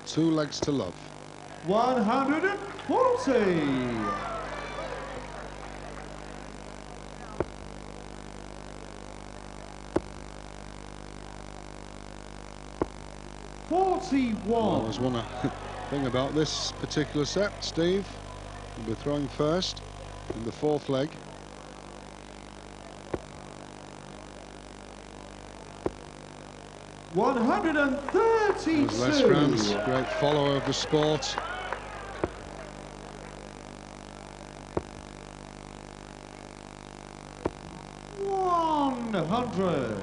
2 legs to love. 140. Well, there's one thing about this particular set. Steve will be throwing first in the 4th leg. $132. Les France, great follower of the sport. $100.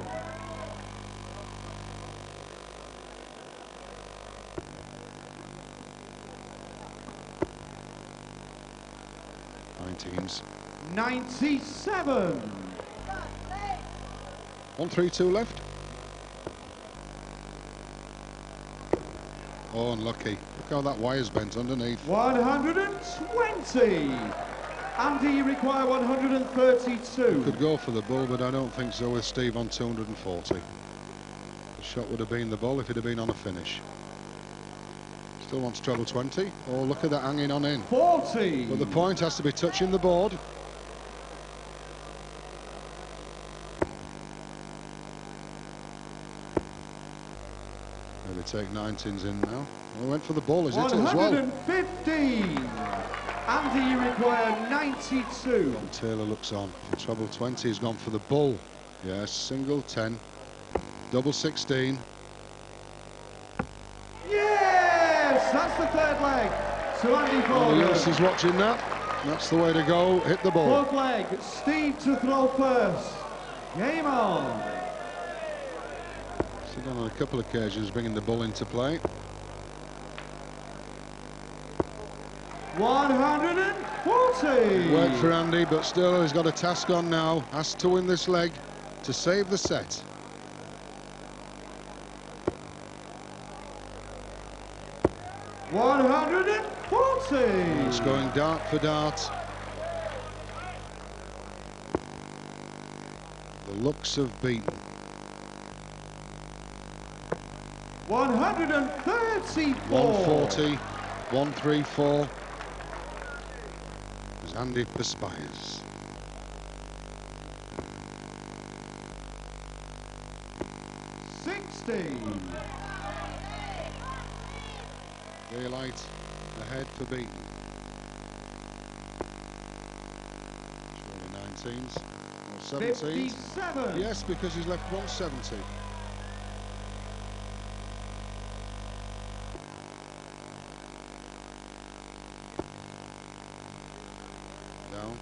Teams. 97. 132 left. Oh, unlucky. Look how that wire's bent underneath. 120. Andy, you require 132. Could go for the bull, but I don't think so with Steve on 240. The shot would have been the ball if it had been on a finish. Still wants treble 20. Oh, look at that hanging on in. 40. But the point has to be touching the board. Maybe take 19s in now. Well, went for the ball, is it, as well? 115. Andy, you require 92. And Taylor looks on. For treble 20, he's gone for the bull. Yes, single 10. Double 16. That's the third leg. So Andy Fordham. Yes, he's watching that. That's the way to go. Hit the ball. 4th leg. Steve to throw first. Game on. He's done on a couple of occasions, bringing the bull into play. 140. Worked for Andy, but still he's got a task on now. Has to win this leg to save the set. 140. It's going dart for dart. The looks of Beaton. 134. 140, 134. As Andy perspires. Daylight ahead for Beaton. Surely 19s or 17s. 57. Yes, because he's left 170. Down.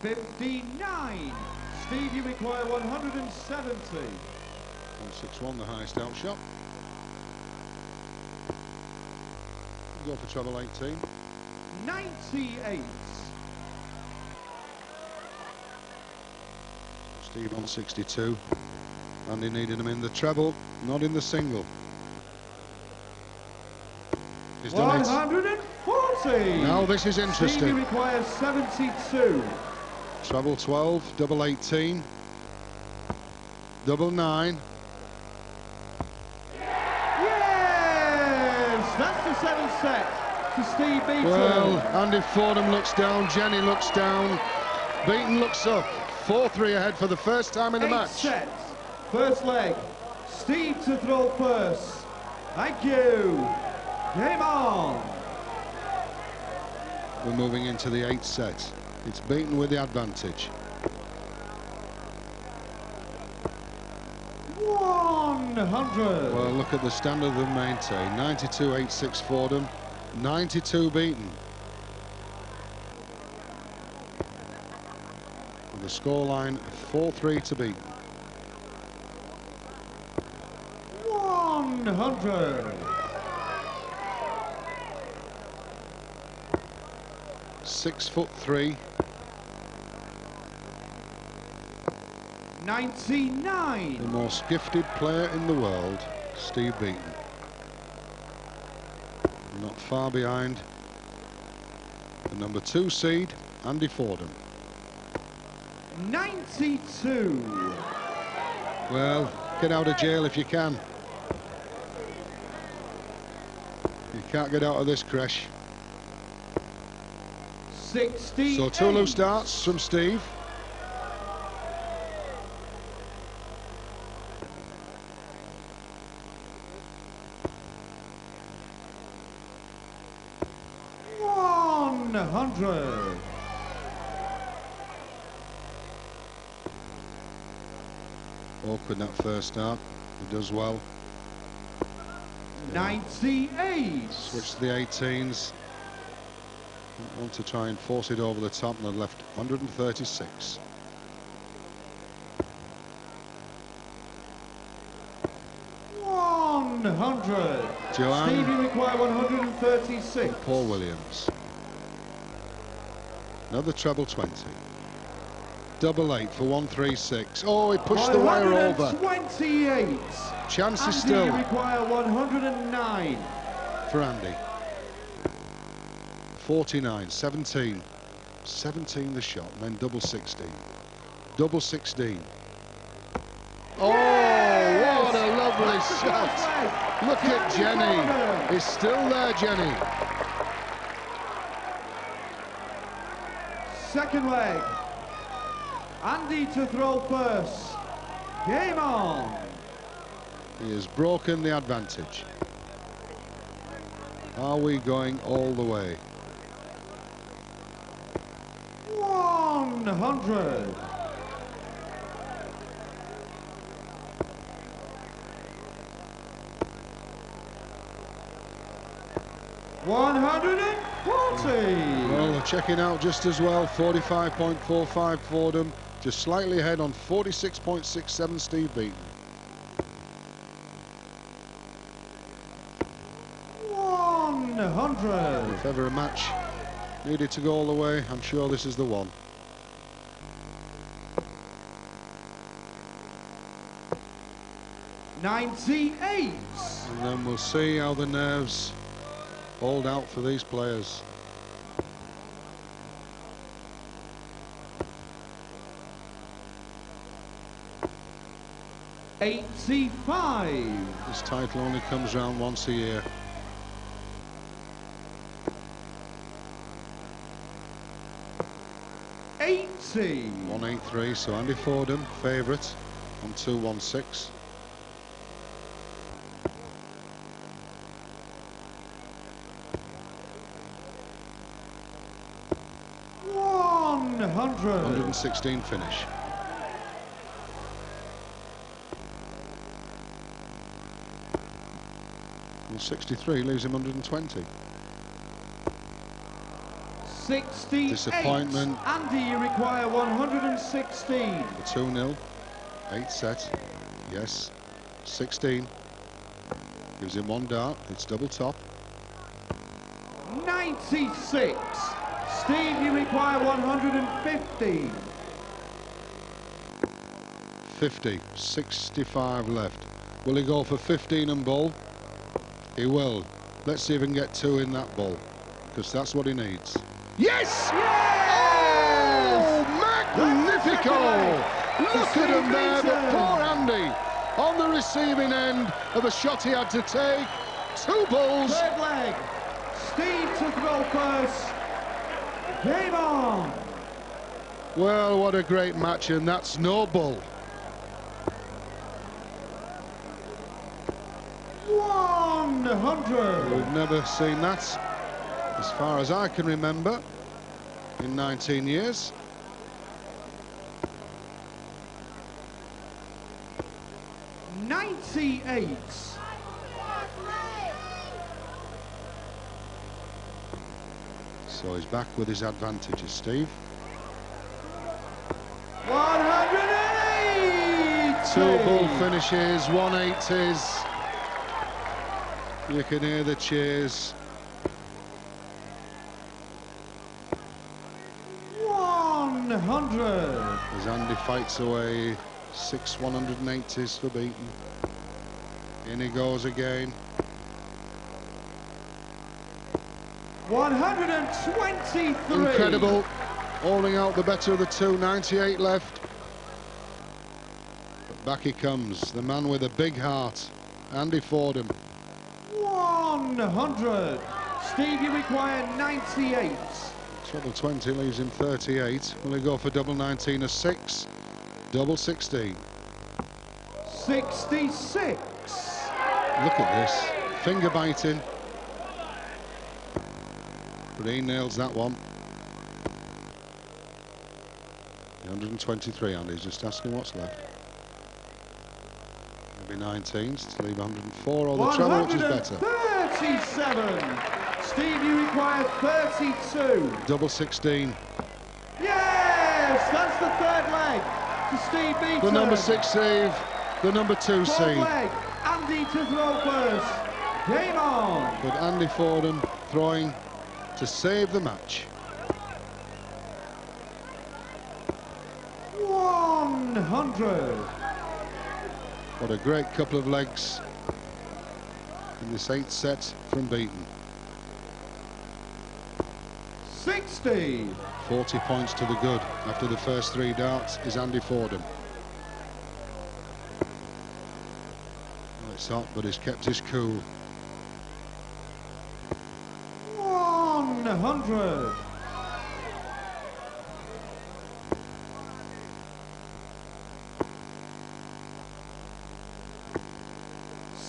59. Steve, you require 170. 161, the highest out shot. Go for treble 18. 98. Steve on 62. Andy needed him in the treble, not in the single. He's done it. 140. Now this is Steve, you interesting. require 72. Treble 12, double 18, double 9. Yes, that's the 7th set to Steve Beaton. Well, Andy Fordham looks down, Jenny looks down, Beaton looks up. 4-3 ahead for the first time in the 8 match. sets. First leg. Steve to throw first. Thank you. Game on. We're moving into the 8th set. It's Beaton with the advantage. 100. Well, look at the standard they maintain. 92.86 Fordham, 92 Beaton. With the scoreline 4-3 to Beaton. 100. 6'3". 99. The most gifted player in the world, Steve Beaton. Not far behind the number 2 seed, Andy Fordham. 92. Well, get out of jail if you can. You can't get out of this crash. 60. So 2 loose darts from Steve. $100. Awkward that first dart. He does well. 98. Switch to the 18s. Want to try and force it over the top, and they're left 136. $100. Joanne. Steve, you require 136. Paul Williams. Another treble 20. Double 8 for 136. Oh, he pushed the wire over. 128. Chances Andy, still you require 109. for Andy. 49, 17. 17 the shot, and then double 16. Double 16. Oh, what a lovely shot. Look at Jenny. He's still there, Jenny. Second leg. Andy to throw first. Game on. He has broken the advantage. Are we going all the way? 100. 140. Well, they're checking out just as well. 45.45 Fordham, just slightly ahead on 46.67 Steve Beaton. 100. If ever a match needed to go all the way, I'm sure this is the one. $98. And then we'll see how the nerves Hold out for these players. $85. This title only comes round once a year. $80. 183, so Andy Fordham, favourite, on 216. $116 finish. Well, 63 leaves him 120. 68. Disappointment. Andy, you require 116. 2-0. 8 set. Yes. 16. Gives him 1 dart. It's double top. 96. Steve, you require 150. 50. 65 left. Will he go for 15 and bull? He will. Let's see if he can get 2 in that bull, because that's what he needs. Yes! Yes! Oh, magnifico! Look at him there, but poor Andy on the receiving end of a shot he had to take. 2 bulls. Third leg. Steve to throw first. Game on. Well, what a great match, and that's no bull. 100. We've never seen that, as far as I can remember, in 19 years. $98. So he's back with his advantages, Steve. 180. 2 bull finishes, 180s. You can hear the cheers. 100. As Andy fights away 6 180s for Beaton. In he goes again. 123. Incredible. Holding out the better of the 2, 98 left. But back he comes, the man with a big heart, Andy Fordham. 100. Steve, you require 98. Treble 20 leaves him 38. Will he go for double 19 or 6? Double 16. 66. Look at this. Finger biting. But he nails that one. 123, Andy's just asking what's left. Maybe 19s to leave 104, or the treble, which is better. 37. Steve, you require 32. Double 16. Yes, that's the third leg to Steve Beaton. The number 6 save, the number 2 Fourth save. leg, Andy to throw first. Game on. But Andy Fordham throwing to save the match. 100. What a great couple of legs in this 8th set from Beaton. 60. 40 points to the good after the first 3 darts is Andy Fordham. Well, it's hot, but he's kept his cool. 100.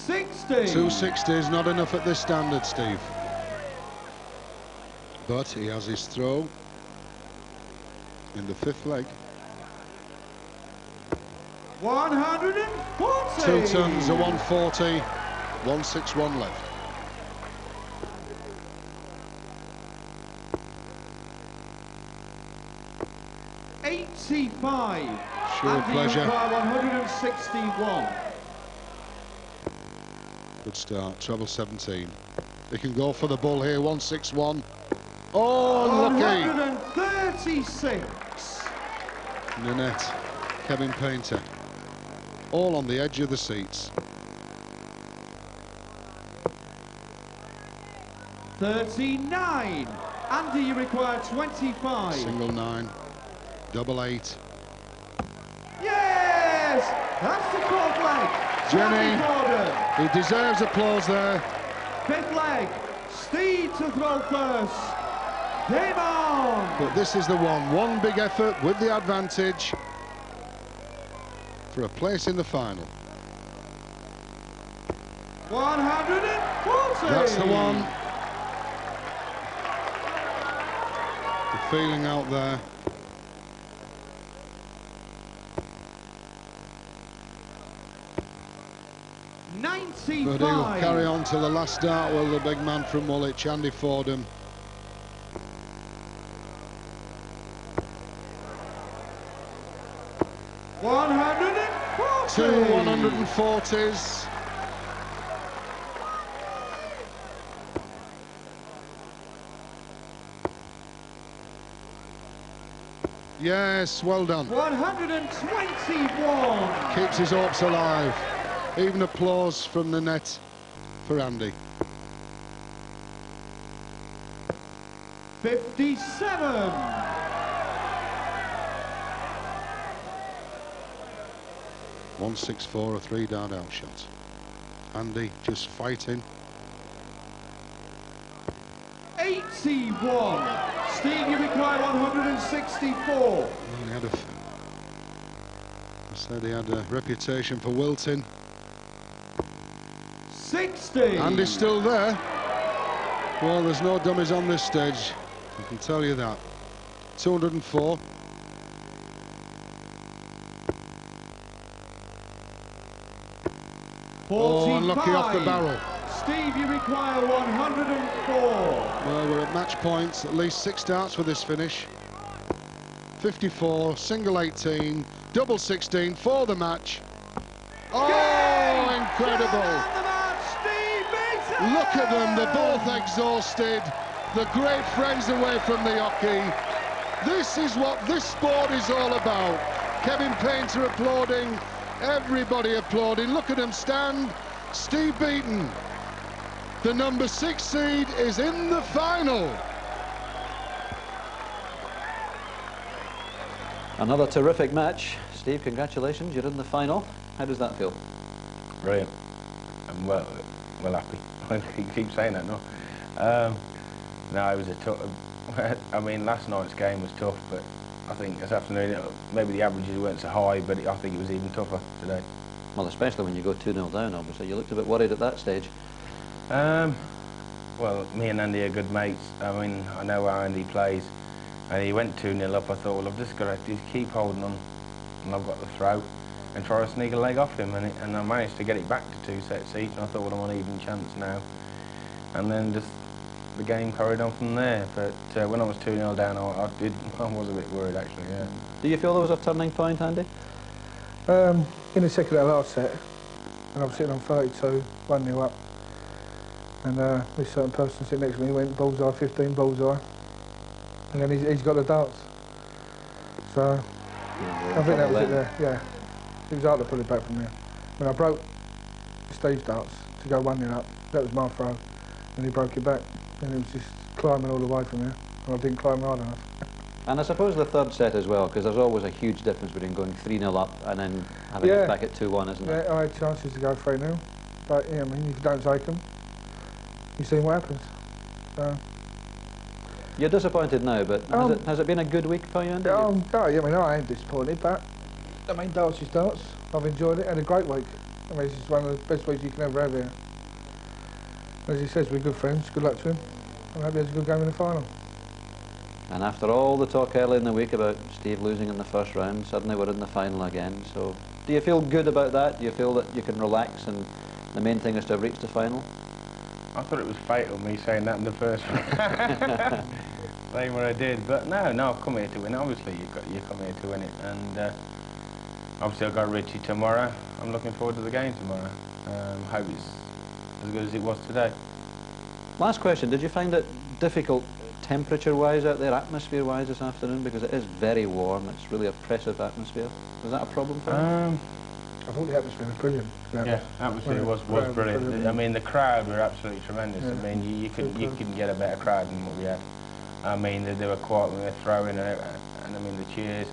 60. 260 is not enough at this standard, Steve. But he has his throw in the 5th leg. 140. 2 tons, a 140, 161 left. $85. Sure pleasure. 161. Good start, treble 17. They can go for the bull here, 161. Oh, unlucky. 136. Nanette, Kevin Painter, all on the edge of the seats. 39. Andy, you require 25. Single 9, double 8. Yes! That's the fourth leg. Jenny, Fordham. he deserves applause there. Fifth leg. Steve to throw first. Game on! But this is the one big effort with the advantage for a place in the final. 140! That's the one. The feeling out there. 95. But he'll carry on to the last start, will the big man from Woolwich, Andy Fordham. Two 140s. Yes, well done. 121. Keeps his hopes alive. Even applause from the net for Andy. 57. .164, a 3-dart out shot. Andy just fighting. 81. Steve, you require 164. He had I said he had a reputation for wilting. 60. Andy's still there. Well, there's no dummies on this stage, I can tell you that. 204. Oh, unlucky off the barrel. Steve, you require 104. Well, we're at match points, at least 6 darts for this finish. 54, single 18, double 16 for the match. Oh, incredible. Steve Beaton. Look at them, they're both exhausted. The great friends away from the hockey. This is what this sport is all about. Kevin Painter applauding, everybody applauding. Look at them stand. Steve Beaton, the number 6 seed, is in the final. Another terrific match. Steve, congratulations, you're in the final. How does that feel? Brilliant. I'm well happy. I keep saying that, no? No, it was a tough... I mean, last night's game was tough, but I think this afternoon, maybe the averages weren't so high, but I think it was even tougher today. Well, especially when you go 2-0 down, obviously. You looked a bit worried at that stage. Well, me and Andy are good mates. I mean, I know how Andy plays, and he went 2-0 up. I thought, well, I've just got to just keep holding on, and I've got to throw and try to sneak a leg off him, and I managed to get it back to 2 sets each, and I thought, well, I'm on even chance now. And then just the game carried on from there. But when I was 2-0 down, I was a bit worried, actually, yeah. Do you feel there was a turning point, Andy? In the second of the last set, and I was sitting on 32, 1-0 up, and this certain person sitting next to me went bullseye, 15 bullseye, and then he's got the darts. So I think that was it there, yeah. It was hard to pull it back from there. When I broke Steve's darts to go 1-0 up, that was my throw, and he broke it back, and it was just climbing all the way from there, and I didn't climb hard enough. And I suppose the third set as well, because there's always a huge difference between going 3-0 up and then having it back at 2-1, isn't there? Yeah, I had chances to go 3-0, but yeah, I mean, if you don't take them, you see what happens. So. You're disappointed now, but has it been a good week for you, Andy? Yeah, I mean, I am disappointed, but I mean, darts is darts. I've enjoyed it, had a great week. I mean, it's one of the best weeks you can ever have here. As he says, we're good friends, good luck to him. I hope he has a good game in the final. And after all the talk early in the week about Steve losing in the first round, suddenly we're in the final again. So do you feel good about that? Do you feel that you can relax and the main thing is to have reached the final? I thought it was fatal, me saying that in the first round. Saying what I did, but no, I've come here to win. Obviously, you come here to win it, and obviously I've got Richie tomorrow. I'm looking forward to the game tomorrow. Hope it's as good as it was today. Last question, did you find it difficult temperature-wise out there, atmosphere-wise this afternoon? Because it is very warm, it's really oppressive atmosphere. Was that a problem for you? I thought the atmosphere was brilliant. Yeah, atmosphere was brilliant. I mean, the crowd were absolutely tremendous. Yeah. I mean, you couldn't get a better crowd than what we had. I mean, they were quiet when they were throwing, and I mean the cheers,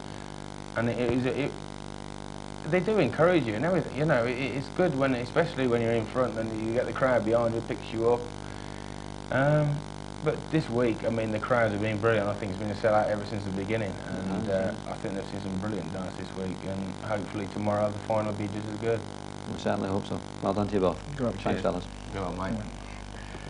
and they do encourage you and everything. You know, it's good when, especially when you're in front, and you get the crowd behind you, picks you up. But this week, I mean, the crowds have been brilliant. I think it's been a sellout ever since the beginning, and I think they've seen some brilliant darts this week, and hopefully tomorrow the final will be just as good. We certainly hope so. Well done to you both. Good. Thanks, fellas. Go on, mate.